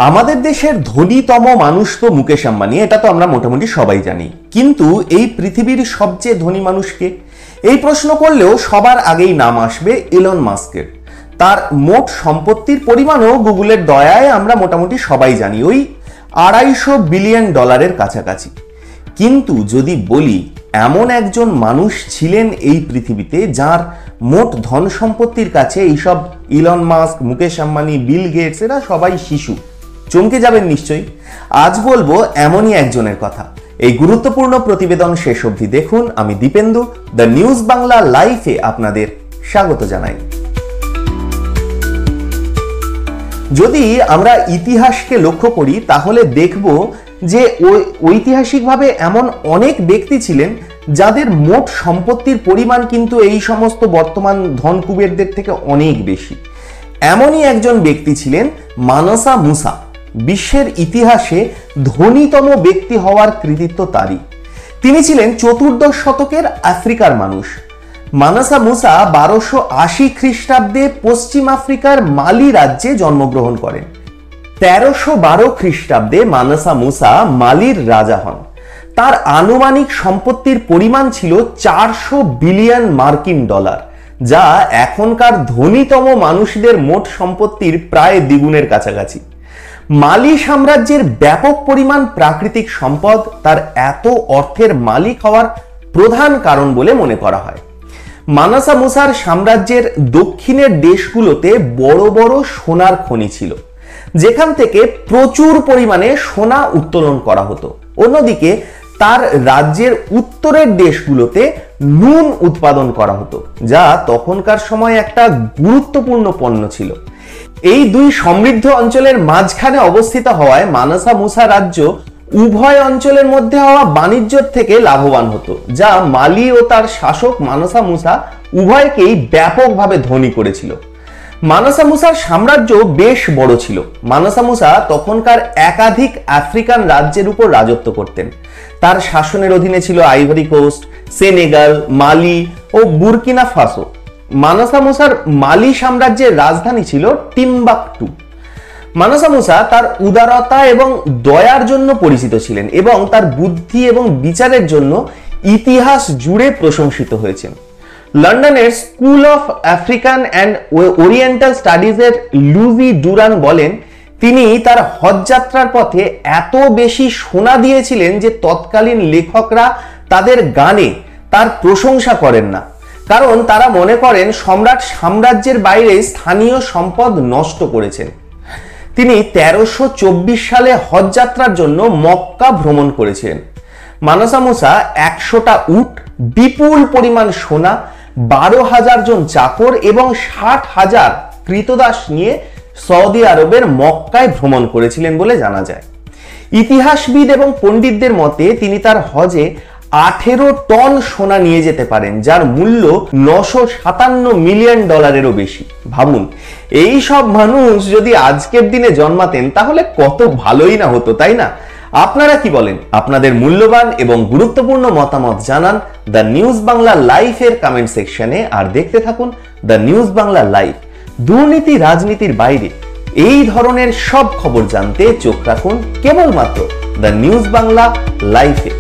আমাদের দেশের ধনীতম মানুষ তো মুকেশ আম্বানি, এটা তো আমরা মোটামুটি সবাই জানি। কিন্তু এই পৃথিবীর সবচেয়ে ধনী মানুষকে এই প্রশ্ন করলেও সবার আগেই নাম আসবে ইলন মাস্কের। তার মোট সম্পত্তির পরিমাণও গুগলের দয়ায় আমরা মোটামুটি সবাই জানি, ওই $250 বিলিয়ন কাছাকাছি। কিন্তু যদি বলি এমন একজন মানুষ ছিলেন এই পৃথিবীতে যার মোট ধন সম্পত্তির কাছে এইসব Elon Musk, Mukesh Ambani, Bill Gates এরা সবাই শিশু, চমকে যাবেন নিশ্চয়ই। আজ বলবো এমনই একজনের কথা। এই গুরুত্বপূর্ণ প্রতিবেদন শেষ অবধি দেখুন। আমি দীপেন্দু, দ্য নিউজ বাংলা লাইভে আপনাদের স্বাগত জানাই। যদি আমরা ইতিহাসকে লক্ষ্য করি তাহলে দেখব যে ঐতিহাসিকভাবে এমন অনেক ব্যক্তি ছিলেন যাদের মোট সম্পত্তির পরিমাণ কিন্তু এই সমস্ত বর্তমান ধন কুবেরদের থেকে অনেক বেশি। এমনই একজন ব্যক্তি ছিলেন মানসা মুসা। বিশ্বের ইতিহাসে ধনীতম ব্যক্তি হওয়ার কৃতিত্ব তারই। তিনি ছিলেন 14দশ শতকের আফ্রিকার মানুষ। মানসা মুসা 1280 খ্রিস্টাব্দে পশ্চিম আফ্রিকার মালি রাজ্যে জন্মগ্রহণ করেন। 1312 খ্রিস্টাব্দে মানসা মুসা মালির রাজা হন। তার আনুমানিক সম্পত্তির পরিমাণ ছিল $400 বিলিয়ন, যা এখনকার ধনীতম মানুষদের মোট সম্পত্তির প্রায় দ্বিগুণের কাছাকাছি। মালি সাম্রাজ্যের ব্যাপক পরিমাণ প্রাকৃতিক সম্পদ তার এত অর্থের মালিক হওয়ার প্রধান কারণ বলে মনে করা হয়। মানসা মুসার সাম্রাজ্যের দক্ষিণের দেশগুলোতে বড় বড় সোনার খনি ছিল, যেখান থেকে প্রচুর পরিমাণে সোনা উত্তোলন করা হতো। অন্যদিকে তার রাজ্যের উত্তরের দেশগুলোতে নুন উৎপাদন করা হতো, যা তখনকার সময় একটা গুরুত্বপূর্ণ পণ্য ছিল। এই দুই সমৃদ্ধ অঞ্চলের মাঝখানে অবস্থিত হওয়ায় মানসা মুসা রাজ্য উভয় অঞ্চলের মধ্যে হওয়া বাণিজ্য থেকে লাভবান হতো, যা মালি ও তার শাসক মানসা মুসা উভয়কেই ব্যাপকভাবে ধনী করেছিল। মানসা মুসার সাম্রাজ্য বেশ বড় ছিল। মানসা মুসা তখনকার একাধিক আফ্রিকান রাজ্যের উপর রাজত্ব করতেন। তার শাসনের অধীনে ছিল আইভরি কোস্ট, সেনেগাল, মালি ও বুরকিনা ফাসো। মানসা মুসার মালি সাম্রাজ্যের রাজধানী ছিল টিম্বাকটু। মানসা মুসা তার উদারতা এবং দয়ার জন্য পরিচিত ছিলেন এবং তার বুদ্ধি এবং বিচারের জন্য ইতিহাস জুড়ে প্রশংসিত হয়েছেন। লন্ডনের school of African and Oriental স্টাডিজের লুজি ডুরান বলেন, তিনি তার হজ যাত্রার পথে এত বেশি সোনা দিয়েছিলেন যে তৎকালীন লেখকরা তাদের গানে তার প্রশংসা করেন না, কারণ তারা মনে করেন সম্রাট সাম্রাজ্যের বাইরে স্থানীয় সম্পদ নষ্ট করেছেন। তিনি 1324 সালে হজ যাত্রার জন্য মক্কা ভ্রমণ করেছিলেন। মানসা মুসা 100টা উট, বিপুল পরিমাণ সোনা, 12,000 জন চাকর এবং 60,000 কৃতদাস নিয়ে সৌদি আরবের মক্কায় ভ্রমণ করেছিলেন বলে জানা যায়। ইতিহাসবিদ এবং পণ্ডিতদের মতে তিনি তার হজে 18 টন সোনা নিয়ে যেতে পারেন, যার মূল্য $957 মিলিয়ন বেশি। ভাবুন, এই সব মানুষ যদি আজকের দিনে জন্মাতেন তাহলে কত ভালোই না হতো, তাই না? আপনারা কি বলেন? আপনাদের মূল্যবান এবং গুরুত্বপূর্ণ মতামত জানান দ্য নিউজ বাংলা লাইভের কমেন্ট সেকশনে। আর দেখতে থাকুন দ্য নিউজ বাংলা লাইভ। দুর্নীতি রাজনীতির বাইরে এই ধরনের সব খবর জানতে চোখ রাখুন কেবলমাত্র দ্য নিউজ বাংলা লাইভে।